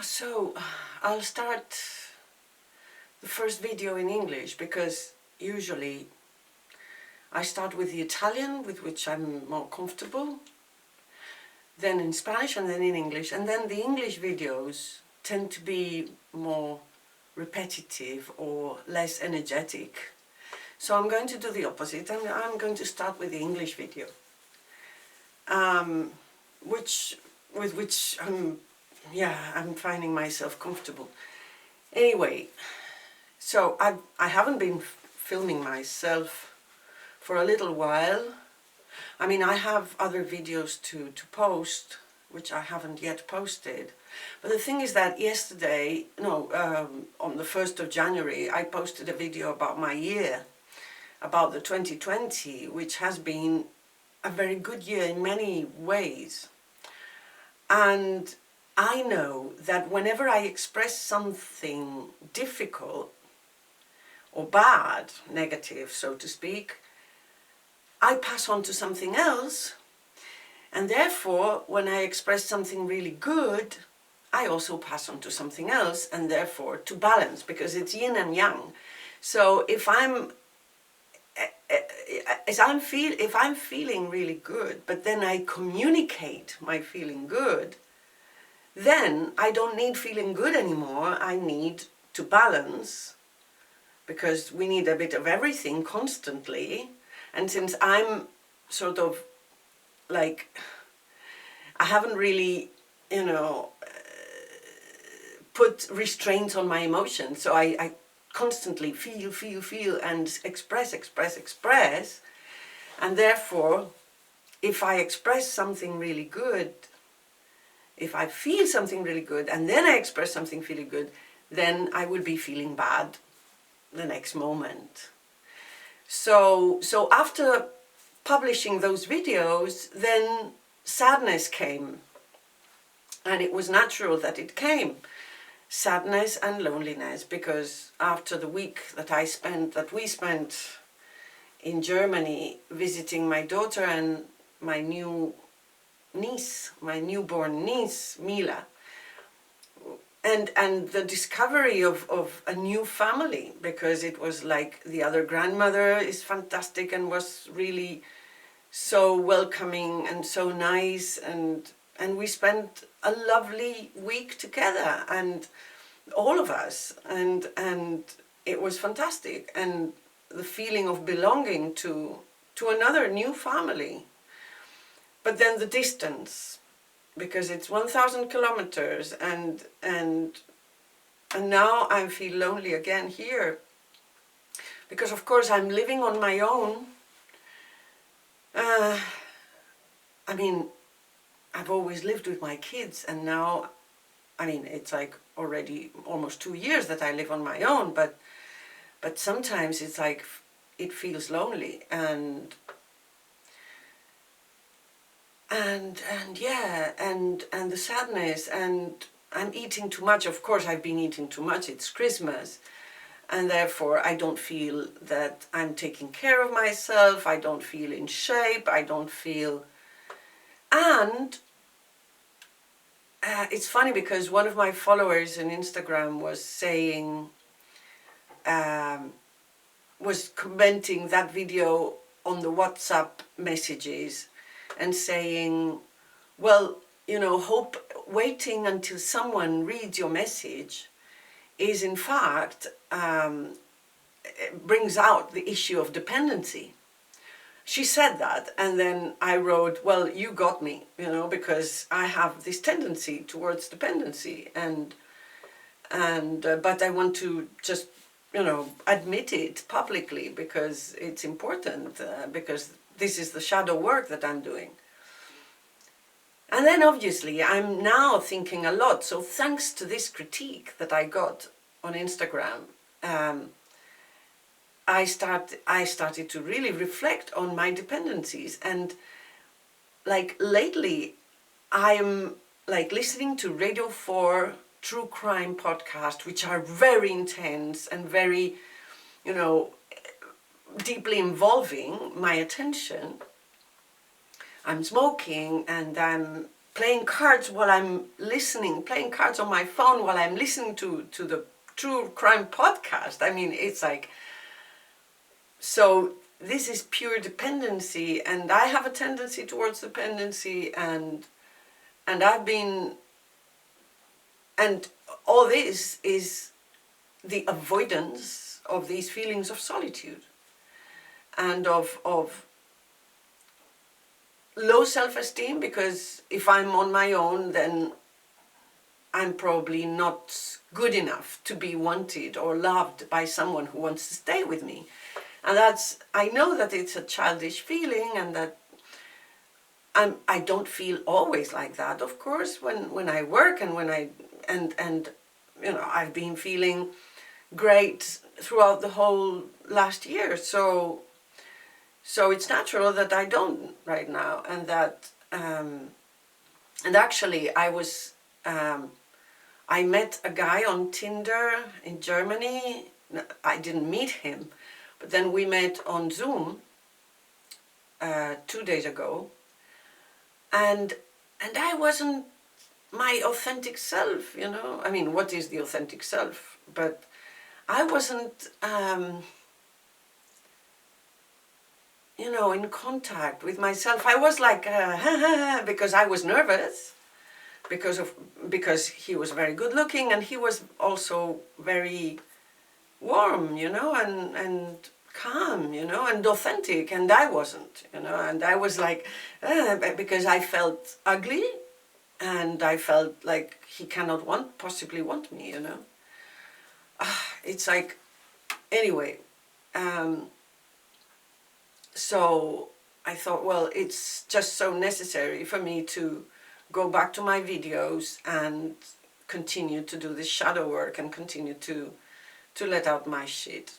So I'll start the first video in English because usually I start with the Italian, with which I'm more comfortable, then in Spanish and then in English, and then the English videos tend to be more repetitive or less energetic. So I'm going to do the opposite, and I'm going to start with the English video, with which I'm finding myself comfortable. Anyway, so I haven't been filming myself for a little while. I mean, I have other videos to post, which I haven't yet posted. But the thing is that yesterday, on the 1st of January, I posted a video about my year, about the 2020, which has been a very good year in many ways. And I know that whenever I express something difficult or bad, negative, so to speak, I pass on to something else. And therefore, when I express something really good, I also pass on to something else, and therefore to balance, because it's yin and yang. So if I'm feeling really good, but then I communicate my feeling good, then I don't need feeling good anymore. I need to balance, because we need a bit of everything constantly. And since I'm sort of like, I haven't really, put restraints on my emotions, so I constantly feel and express. And therefore, if I express something really good, if I feel something really good, and then I express something really good, then I will be feeling bad the next moment. So after publishing those videos, then sadness came. And it was natural that it came. Sadness and loneliness, because after the week that we spent in Germany visiting my daughter and my newborn niece, Mila, and the discovery of a new family, because it was like the other grandmother is fantastic and was really so welcoming and so nice, and we spent a lovely week together, and all of us, and it was fantastic, and the feeling of belonging to another new family. But then the distance, because it's 1,000 kilometers, and now I feel lonely again here, because of course I'm living on my own. I mean, I've always lived with my kids, and now, I mean, it's like already almost 2 years that I live on my own, but sometimes it's like it feels lonely, and the sadness, and I'm eating too much. Of course, I've been eating too much. It's Christmas, and therefore I don't feel that I'm taking care of myself. I don't feel in shape. I don't feel, and it's funny because one of my followers on Instagram was saying, was commenting that video on the WhatsApp messages and saying, well, waiting until someone reads your message is in fact, brings out the issue of dependency. She said that, and then I wrote, well, you got me, because I have this tendency towards dependency, but I want to just, admit it publicly, because it's important, because this is the shadow work that I'm doing. And then obviously I'm now thinking a lot, so thanks to this critique that I got on Instagram, I started to really reflect on my dependencies, and like lately I'm like listening to Radio 4 true crime podcast, which are very intense and very, deeply involving my attention. I'm smoking, and I'm playing cards while I'm listening, playing cards on my phone while I'm listening to the true crime podcast. I mean, it's like, so this is pure dependency, and I have a tendency towards dependency, and I've been, and all this is the avoidance of these feelings of solitude and of low self-esteem, because if I'm on my own, then I'm probably not good enough to be wanted or loved by someone who wants to stay with me. And that's, I know that it's a childish feeling, and that I don't feel always like that, of course, when I work and when and you know, I've been feeling great throughout the whole last year, so it's natural that I don't right now, and that and actually I met a guy on Tinder in Germany. I didn't meet him, but then we met on Zoom 2 days ago, and I wasn't my authentic self, you know. I mean, what is the authentic self? But I wasn't, you know, in contact with myself. I was like, because I was nervous, because he was very good looking, and he was also very warm, you know, and calm, you know, and authentic, and I wasn't, you know, and I was like, because I felt ugly, and I felt like he cannot possibly want me, you know. It's like, anyway, so I thought, well, it's just so necessary for me to go back to my videos and continue to do this shadow work and continue to let out my shit.